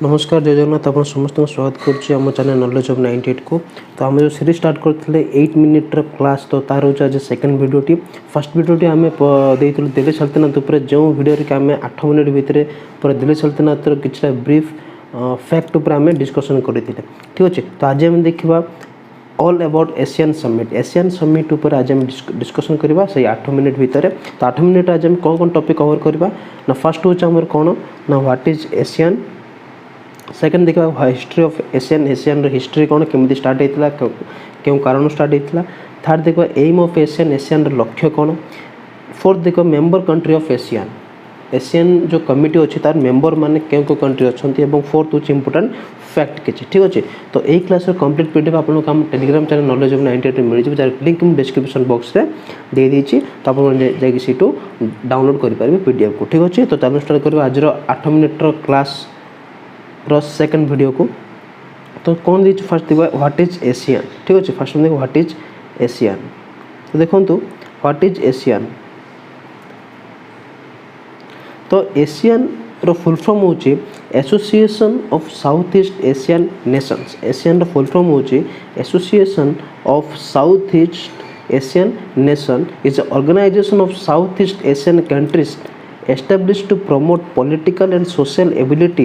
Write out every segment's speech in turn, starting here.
नमस्कार जय जगन्नाथ आप समस्त स्वागत करुँच चैनल नॉलेज ऑफ 98 को। तो आम जो सीरीज स्टार्ट करते 8 मिनिट्र क्लास तो तार हूँ आज सेकेंड वीडियोटी। फर्स्ट वीडियोटी आम दिल्ली सल्तनत जो वीडियो कि आम 8 मिनिट भितर पूरा दिल्ली सल्तनत कि ब्रीफ फैक्ट उपर आम डिस्कसन करते ठीक अच्छे। तो आज आम देखा ऑल अबाउट एशियन समिट उपर आज हम डिस्कसन करवा से 8 मिनिट भितर। तो 8 मिनिट आज हम कौन टॉपिक कवर करवा ना फर्स्ट हूँ आमर कौन ना व्हाट इज एशियन। सेकेंड देखा हिस्ट्री ऑफ एशियन हिस्ट्री कौन केमी स्टार्ट होता क्यों कारण स्टार्ट होता। थर्ड देखा एम ऑफ एशियन लक्ष्य कौन। फोर्थ देखो मेंबर कंट्री ऑफ एशियन जो कमिटी अच्छी तार मेंबर माने क्यों कंट्री अच्छा। फोर्थ हूँ इंपोर्टेंट फैक्ट किसी ठीक अच्छे। तो यही क्लास कंप्लीट पीडीएफ आपको हम टेलीग्राम चैनल नॉलेज ऑफ 98 मिल जाए जार लिंक मुझे डिस्क्रिप्शन बॉक्स में दे देती। तो आप सीटू डाउनलोड करेंगे पीडीएफ को ठीक अच्छे। तो चलो स्टार्ट करवा आज 8 मिनिट्र क्लास सेकेंड वीडियो को। तो कौन दीजिए फर्स्ट देखो व्हाट इज एशियन ठीक अच्छे। फर्स्ट देखो व्हाट इज एशियन। तो देखो व्हाट इज एशियन। तो एशियन रो फुल फॉर्म होची association of south east Asian nations. ASEAN रो फुल फॉर्म होची association of south east Asian nation is a organisation of south east Asian countries established to promote political and social ability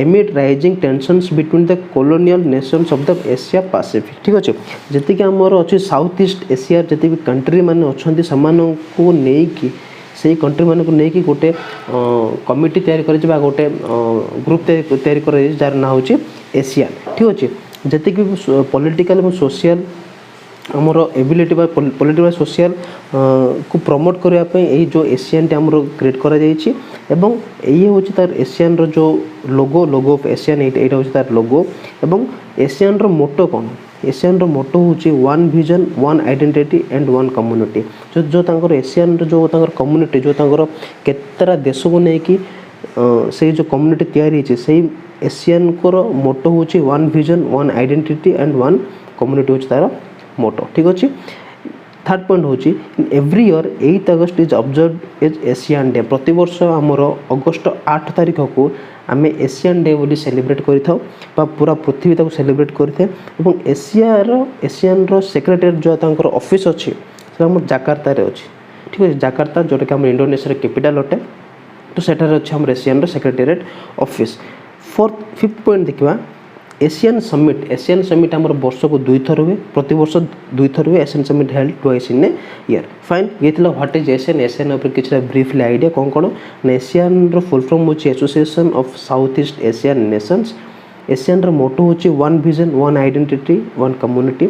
amid rising tensions between the colonial nations of the Asia Pacific ठीक अच्छे। जी कि आमर अच्छे south East Asia जी country मैंने अच्छा से नहीं से कंट्री मान को लेकिन गोटे कमिटी तैयारी कर गोटे ग्रुप तैयारी कर जार ना हूँ एशियन ठीक अच्छे। जी पॉलिटिकल और सोशल आमर एबिलिटी पॉलिटिकल सोशल को प्रमोट करने यही जो एशियन आमर क्रिएट करा जाइए। एवं यही हूँ तार एशियन रो जो लोगो ऑफ एशियन यहाँ हूँ तार लोगो। एवं एशियन रो मोटो कौन एशियन रो मोटो हूँ one vision one identity and one community. जो तांकर एशियन जो तांकर कम्युनिटी जो तांकर केतरा देश को लेकिन से जो कम्युनिटी तैयारी से एशियन को मोटो हूँ one vision one identity and one community हूँ तार मोटो ठीक अच्छे। थर्ड पॉइंट हूँ every year 8 August is observe as ASEAN day. प्रति वर्ष आमर अगस्ट 8 तारीख को आम एशियन डे बोली सेलिब्रेट कर पूरा पृथ्वी तक सेलिब्रेट करते। एशियन रो सेक्रेटरी जो तांकर ऑफिस अच्छी आम जाकार्ता अच्छी ठीक है। जाकार्ता जोटा कि आम इंडोनेशिया कैपिटल अटे। तो सेठार अच्छे आम एशियन रो सेक्रेटेरिएट ऑफिस। फिफ्थ पॉइंट देखा एशियन समिट आमर वर्ष को 2 थर हुए प्रति वर्ष 2 थर हुए। ASEAN summit held twice in a year fine. ये व्हाट इज एशियन उपर किसी ब्रीफली आइडिया कौन कौन ना एशियन रो फुल फॉर्म होची association of south east Asian nations. ASEAN रो मोटो होची one vision one identity one community.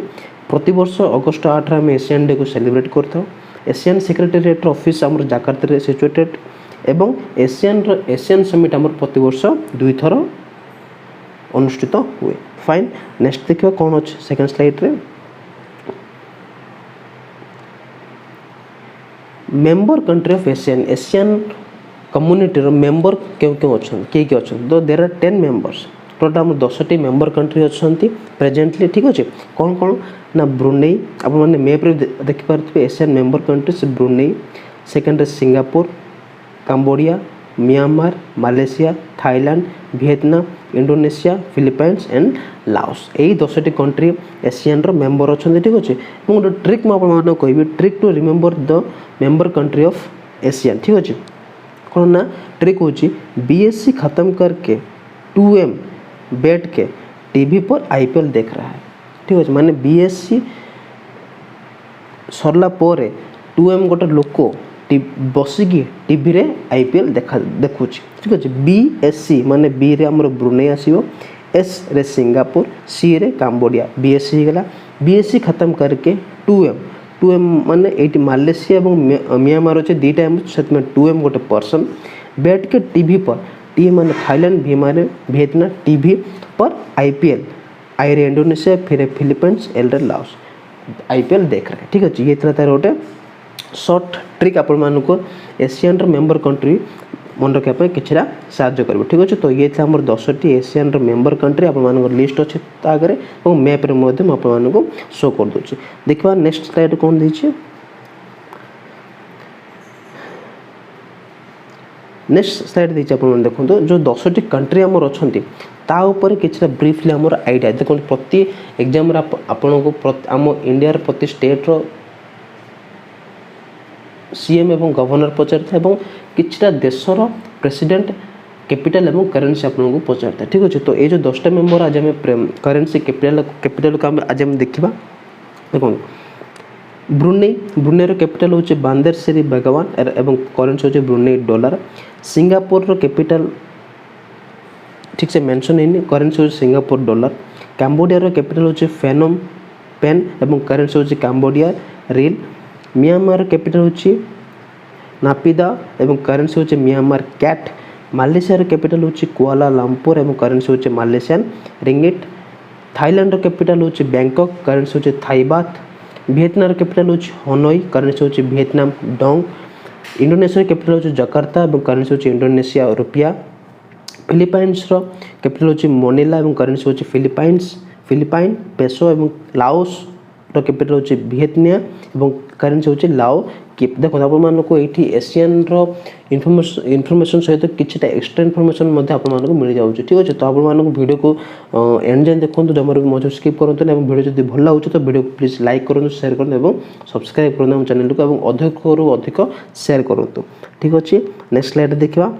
प्रति वर्ष अगस्ट 8 आम एशियन डे को सेलिब्रेट करता। एशियन सेक्रेटेरिएट ऑफिस आमर जाकार्ता सिचुएटेड। एवं एशियन समिट आमर प्रति वर्ष 2 थर अनुष्ठित हुए फाइन। नेक्स्ट देखिए कौन अच्छे सेकेंड स्लाइड रे member country of ASEAN community रो मेंबर क्यों क्यों अच्छा किए अच्छा। तो देर आर 10 मेंबर्स टोटाल आम 10टी मेंबर कंट्री अच्छा प्रेजेंटली ठीक अच्छे। कौन कौन ना ब्रुनेई आप मैप्रे देखिपे ASEAN member countries Brunei. Second Singapore Cambodia Myanmar Malaysia Thailand Vietnam Indonesia Philippines and Laos यही 10टी कंट्री एशियन रो मेंबर अच्छा ठीक अच्छे। गोटे ट्रिक मुझे कहि trick to remember the member country of ASEAN ठीक अच्छे। कौन ना ट्रिक हूँ बीएससी खत्म करके 2M बैठ के टीवी पर आईपीएल देख रहा है ठीक अच्छे। माने बीएससी सरला 2M गोटे लोक बसिकी टीवी रे आईपीएल देखुँ ठीक अच्छे। बीएससी माने बी रे आमर ब्रुनेई आसीबो एस रे सिंगापुर सी रे कंबोडिया बीएससी गला। बीएससी खत्म करके 2M माने एटी मालयेशिया और म्यांमार अच्छे दुईटा से 2M गोटे पर्सन बैठ के टीवी पर टी माने थाईलैंड वियतनाम टीवी पर आईपीएल आई रे इंडोनेशिया फिर फिलिपाइंस एल रे लाओस आईपीएल देख रहे हैं ठीक अच्छे। ये तार गोटे शॉर्ट ट्रिक आपण मानको एशियन रो मेंबर कंट्री मन रखा किसी साहाଯ୍य कर ठीक अच्छे। तो ये आमर 10टी एशियन रो मेंबर कंट्री आप लिस्ट अच्छे आगे और मैप्रे आपको शो कर दूसरी। देखा नेक्स्ट स्लाइड कौन दीजिए नेक्स्ट स्लाइड देखो जो 10टी कंट्री आमर अच्छा ता ऊपर किछटा ब्रीफली हमर आइडिया देखो प्रति एग्जाम आपन को आम इंडिया प्रति स्टेट रो सीएम एवं गवर्नर पचारता एवं किछटा देशर प्रेसिडेंट कैपिटल एवं करेन्सी आपन को पचारता ठीक अच्छे। तो ये जो 10टा मेंबर आज आम करेन्सी कैपिटल को आज आम देखा देखो ब्रुनेई कैपिटल होचे बांदर श्री भगवान एवं करेन्सी होचे ब्रुनेई डॉलर। सिंगापुर रो कैपिटल ठीक से मेंशन है करेन्सी होचे सिंगापुर डॉलर। कैम्बोडिया रो कैपिटल होचे फेनोम पेन एवं करेन्सी होचे कैम्बोडिया रियल। म्यांमार कैपिटल होची नापिदा एवं करेन्सी होचे म्यांमार कैट। मालयेशिया कैपिटल होची कुआलालंपुर एवं करेन्सी होचे मालयेशियन रिंगिट। थाईलैंड कैपिटल होची बैंकॉक करेन्सी होचे थाई बात। वियतनाम कैपिटल होची हनोई करेन्सी होची वियतनाम डोंग। इंडोनेशिया कैपिटल होची जकार्ता एवं करेन्सी होची इंडोनेशिया रुपया। फिलिपाइन्स रो कैपिटल होची मनीला एवं करेन्सी होची फिलिपाइन पेसो एवं लाओस रो कैपिटल होची वियतनाम एवं करेन्सी होची लाओ कि देखो आपण मानको एठी एशियन रो इनफॉरमेशन सहित किछटा एक्स्ट्रा इनफॉरमेशन मध्ये आपण मानको मिल जाउछ ठीक अछि। तो आपण मानको वीडियो को एंड जाय देखंतु जमर मजो स्किप करंतु एवं वीडियो जदि भल लागुछ तो वीडियो को प्लीज लाइक करंतु शेयर करंतु एवं सब्सक्राइब करंतु हम चैनल को एवं अधिक रु अधिक शेयर करंतु ठीक अछि। नेक्स्ट स्लाइड देखिबा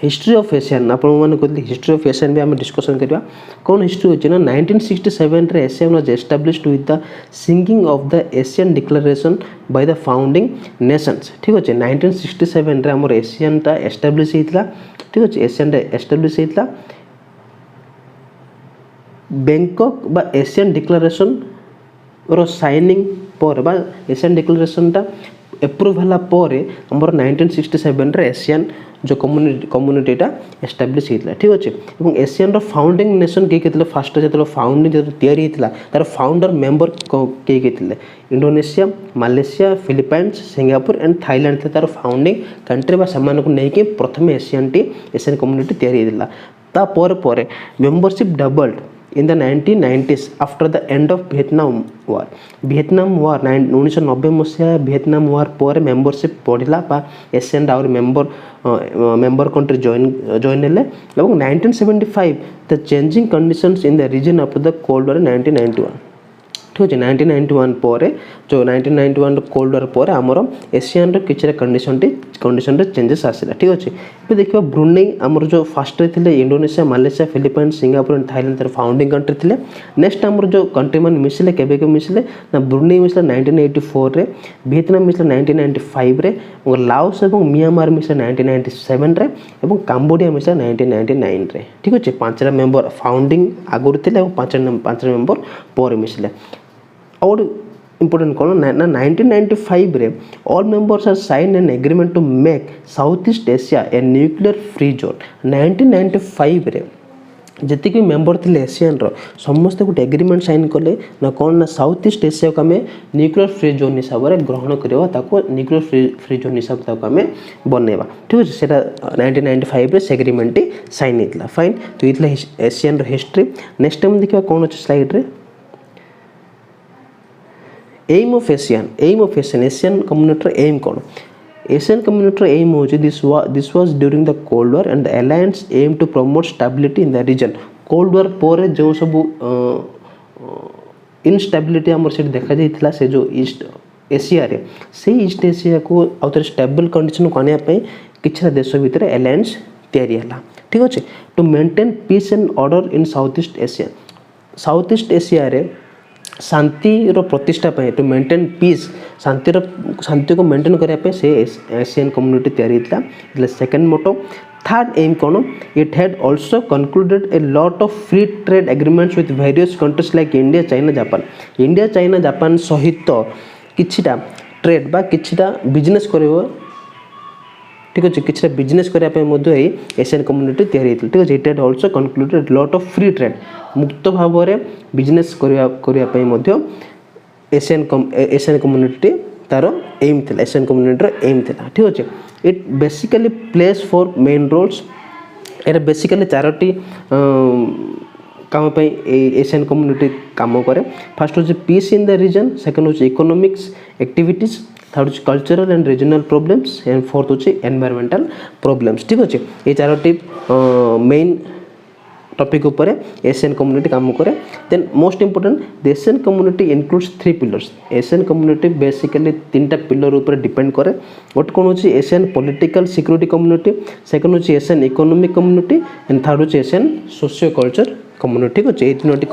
हिस्ट्री ऑफ एशियन आपण माने कहली हिस्ट्री ऑफ एशियन भी हम डिस्कशन करबा कोन हिस्ट्री होची ना 1967 रे Asian was established with the singing of the Asian declaration by the founding Nations ठीक अछि। 1967 रे हमर एशियन ता एस्टैब्लिश हेतला ठीक अछि। एशियन रे एस्टैब्लिश हेतला बैंकॉक बा एशियन डिक्लेरेशन रो साइनिंग पर बा एशियन डिक्लेरेशन ता अप्रूव हला पर हमर 1967 रे एशियन जो कम्युनिटीटा एस्टैब्लिश हेतला ठीक अछि। एवं एशियन रो फाउंडिंग नेशन के केतले फास्ट जेतले फाउंडिंग जेतले तयारी हेतला तार फाउंडर मेंबर के केतले Indonesia Malaysia Philippines Singapore and Thailand थे तार फाउंडिंग कंट्री बा समान को नै के प्रथम एशियन कम्युनिटी तयारी हेतला ता पर membership doubled in the 1990s after the end of Vietnam War 1990 मसीहा वियतनाम वार पर मेंबरशिप बढ़ला बा एशियन आउर मेंबर कंट्री जॉइन हेले एवं 1975 the changing conditions in the region after the cold war 1991 ठीक अछि। 1991 पर जो 1991 कोल्ड वार पर हमर एशियन रो किछरा कंडीशन रे चेंजेस आसिला ठीक अछि। पे देखिबा ब्रुनेई हमर जो फर्स्ट रे थिले Indonesia Malaysia Philippines Singapore and Thailand तर फाउंडिंग कंट्री थिले। नेक्स्ट हमर जो कंट्री मन मिसिले केबे के मिसिले ना ब्रुनेई मिसिले 1984 रे वियतनाम मिसिले 1995 रे और लाओस एवं म्यांमार मिसिले 1997 रे एवं कंबोडिया मिसिले 1999 रे ठीक अछि। पांचरा मेंबर फाउंडिंग आगुर थिले एवं पांचरा मेंबर पर मिसिले और important कौन ना 1995 रे all members are signed an agreement to make Southeast Asia a nuclear free zone। 1995 रे जति कि मेंबर थिले एशियन रो समस्त गोटे एग्रीमेंट साइन कले ना कौन ना साउथ ईस्ट एशिया को हमें न्यूक्लियर फ्री जोन हिसाब रे ग्रहण करबा ताको न्यूक्लियर फ्री जोन हिसाब ताको हमें बनेबा ठीक अछि। सेटा 1995 रे से एग्रीमेंट साइन हेतला फाइन। तो इतला एशियन रो हिस्ट्री। नेक्स्ट टाइम देखिबा कोन अछि स्लाइड रे aim of ASEAN ASEAN community aim कौन एशियन कम्युनिटी एम होची this was during the cold war and the alliance aim to promote stability in the region. Cold war पर जो सब instability हमर से देखा जाइथिला से जो ईस्ट एशिया रे से ईस्ट एशिया को आउतर स्टेबल कंडीशन को आनिया पे किछरा देश भीतर अलायंस तयारी हला ठीक अछि। To maintain peace and order in South East Asia रे शांति रो प्रतिष्ठा पे टू मेंटेन पीस शांति को मेंटेन करिया पे से एशियन कम्युनिटी तयारी हितला इतला सेकंड मोटो। थर्ड एम कोन it had also concluded a lot of free trade agreements with various countries like India China Japan सहित किछिटा ट्रेड बा किछिटा बिजनेस करबो ठीक अछि। किछटा बिजनेस करिया पे मध्ये एशियन कम्युनिटी तयारी हितला ठीक अछि। It had also concluded lot of free trade मुक्त भाव रे बिजनेस करिया पे मध्ये एशियन कम्युनिटी तार एम थिला एशियन कम्युनिटी एम थिला ठीक अछि। It basically plays four main roles एटा बेसिकली चारोटी काम पे एशियन कम्युनिटी काम करे। फर्स्ट होची peace in the region second होची इकोनॉमिक्स एक्टिविटीज थर्ड होची cultural and regional problems and fourth होची एनवायरमेंटल प्रॉब्लम्स ठीक अछि। ए चारोटी मेन टॉपिक ऊपर एशियन कम्युनिटी काम करे। Then most important the ASEAN community includes 3 pillars. ASEAN community basically 3टा पिलर ऊपर डिपेंड करे। गोटे कौन होची ASEAN political security community, second होची ASEAN economic community and third होची एशियन सोशियो कल्चर कम्युनिटी। ठीक अच्छे, ये 3टी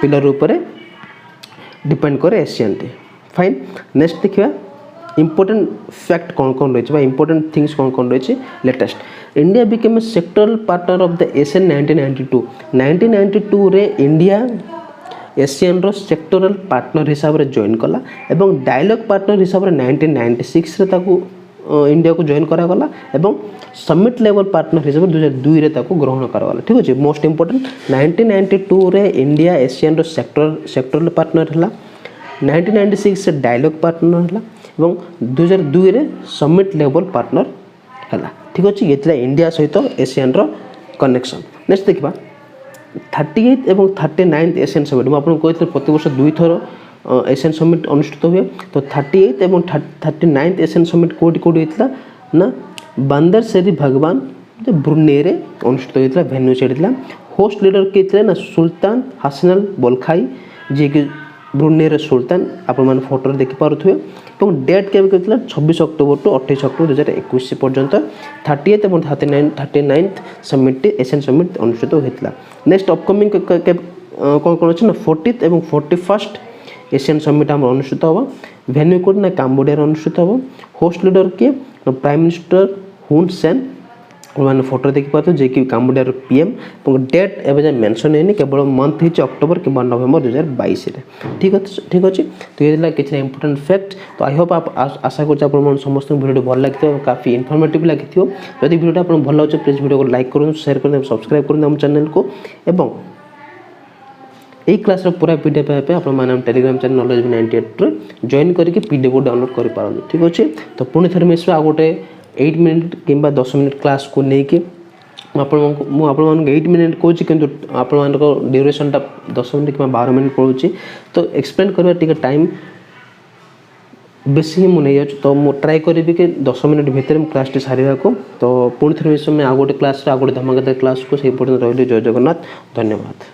पिलर ऊपर डिपेंड करे एशियन टी। फाइन, नेक्स्ट देखिए इंपोर्टेंट फैक्ट कौन कौन रही, इंपोर्टेंट थिंग्स कौन कौन रही। Latest India became A sectoral partner of the Asian 1992। 1992 रे इंडिया एशियन रो सेक्टरल पार्टनर हिसाब रे जॉइन कला एवं डायलॉग पार्टनर हिसाब रे 1996 रे ताकू इंडिया को जॉइन करा गला एवं समिट लेवल पार्टनर हिसाब से 2002 रे ताकू ग्रहण करा गला। ठीक अच्छे, मोस्ट इंपोर्टेंट 1992 रे इंडिया एशियन रो सेक्टरल पार्टनर हला, 1996 से डायलॉग पार्टनर हला एवं 2002 रे समिट लेवल पार्टनर हला। ठीक अच्छे, ये थिला इंडिया सहित एशियन रो कनेक्शन। नेक्स्ट देखिबा 38 एवं 39 एशियन समिट। मैं आपको कहते प्रति वर्ष 2 थर एशियन समिट अनुष्ठित हुए। तो 38 एवं 39 एशियन समिट कोडी होता ना बंदर शेरी भगवान जो ब्रुनेई रे अनुष्ठित होता, भेन्यू से होस्ट लीडर किए ना सुल्तान हसनल बोलखाई जी कि ब्रुनेई रे सुल्तान आपण फोटो देखिपे। डेट के 26 अक्टोबर टू 28 अक्टोबर 2021 पर्यंत 38 और 39 समिट एशियन समिट अनुष्ठित होता। नेक्स्ट अपकमिंग कौन कौन अच्छे ना 40th और 41st एशियन समिट आम अनुष्ठित हम। भेन्यू कोड ना काम्बोडिया अनुष्ठित हम। होस्ट लीडर किए प्राइम मिनिस्टर हुन सेन मैंने फोटो देखिपे जे कि काम्बोडिया पीएम। डेट एवं मेंशन है केवल मंथ हो अक्टोबर कि नवेम्बर 2022 रे। ठीक अच्छे, तो ये किसी इंपोर्टेंट फैक्ट। तो आई होप आप आशा कर समस्त वीडियो भल लगी, काफी इनफॉर्मेटिव लगी। जदि वीडियो आपको भल लगे प्लीज वीडियो को लाइक करूँ, शेयर कर, सब्सक्राइब करूँ चैनल को। एवं यही क्लास पूरा पीडीएफ आप टेलीग्राम चैनल नॉलेज 98 जॉइन करके पीडीएफ को डाउनलोड कर पारंतु। ठीक अच्छे, तो पुणी थे मिसवा आ गोटे 8 मिनिट कि 10 मिनिट क्लास को लेकिन मुझे 8 मिनिट कहूँ कि आप ड्यूरेशन 10 मिनिट कि 12 मिनिट पड़ूँ। तो एक्सप्लेन करवा टी टाइम बेसी ही मुझे तो मुझे ट्राए करी कि 10 मिनिट भितर क्लास टी सारे को। तो पुणी थे मिस आ गोटे क्लास आ गोटे धमाकेदार क्लास को से पर्यटन रही। जय जगन्नाथ, धन्यवाद।